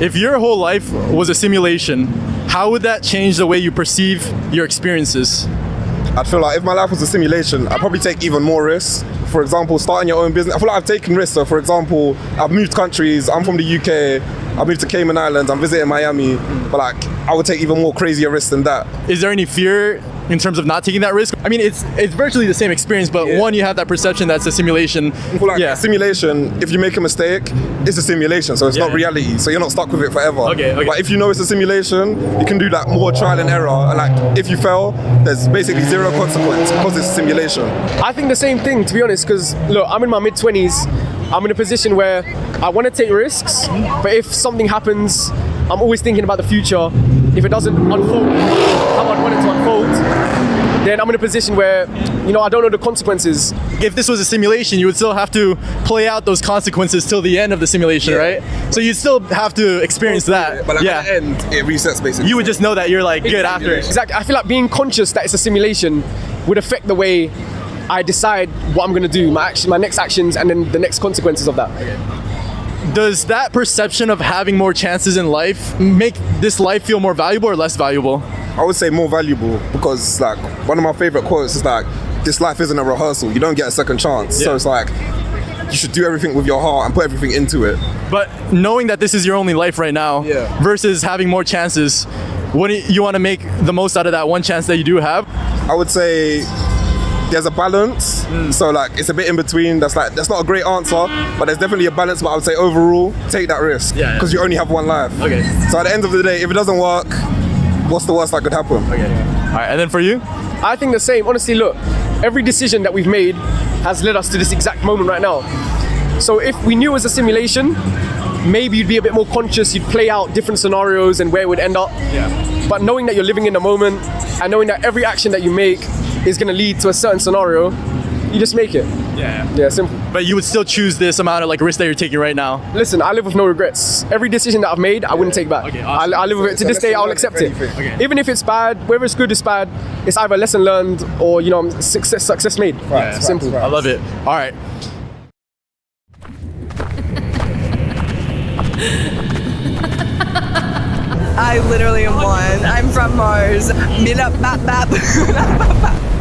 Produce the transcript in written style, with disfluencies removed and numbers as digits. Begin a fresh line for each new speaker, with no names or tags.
If your whole life was a simulation, how would that change the way you perceive your experiences?
I'd feel like if my life was a simulation, I'd probably take even more risks. For example, starting your own business. I feel like I've taken risks. So for example, I've moved countries. I'm from the UK. I moved to Cayman Islands. I'm visiting Miami. But like, I would take even more crazier risks than that.
Is there any fear in terms of not taking that risk? I mean, it's virtually the same experience, but one, you have that perception that's a simulation.
I feel like a simulation, if you make a mistake, it's a simulation, so it's not reality. So you're not stuck with it forever.
Okay.
But if you know it's a simulation, you can do like more trial and error. And like, if you fail, there's basically zero consequence because it's a simulation.
I think the same thing, to be honest, because look, I'm in my mid-20s. I'm in a position where I want to take risks, but if something happens, I'm always thinking about the future. If it doesn't unfold how I want it to unfold, then I'm in a position where, I don't know the consequences.
If this was a simulation, you would still have to play out those consequences till the end of the simulation, right? So you'd still have to experience that.
But at the end, it resets basically.
You would just know that you're like good after it.
Exactly. I feel like being conscious that it's a simulation would affect the way I decide what I'm going to do, my next actions, and then the next consequences of that.
Does that perception of having more chances in life make this life feel more valuable or less valuable?
I would say more valuable because like one of my favorite quotes is like, this life isn't a rehearsal, you don't get a second chance. So it's like, you should do everything with your heart and put everything into it.
But knowing that this is your only life right now versus having more chances, what do you want to make the most out of that one chance that you do have?
I would say there's a balance, so like it's a bit in between. That's not a great answer, but there's definitely a balance. But I would say overall, take that risk because you only have one life.
Okay.
So at the end of the day, if it doesn't work, what's the worst that could happen?
Okay. All right, and then for you?
I think the same. Honestly, look, every decision that we've made has led us to this exact moment right now. So if we knew it was a simulation, maybe you'd be a bit more conscious. You'd play out different scenarios and where it would end up. But knowing that you're living in the moment and knowing that every action that you make is going to lead to a certain scenario, you just make it. Yeah, simple.
But you would still choose this amount of like risk that you're taking right now?
Listen, I live with no regrets. Every decision that I've made, I wouldn't take back.
Okay, awesome.
I live with it. To this day, I'll accept it.
Okay.
Even if it's bad, whether it's good or bad, it's either a lesson learned or, success made.
Right,
Simple.
right.
I love it. All right.
I literally am one. I'm from Mars. Bap bap.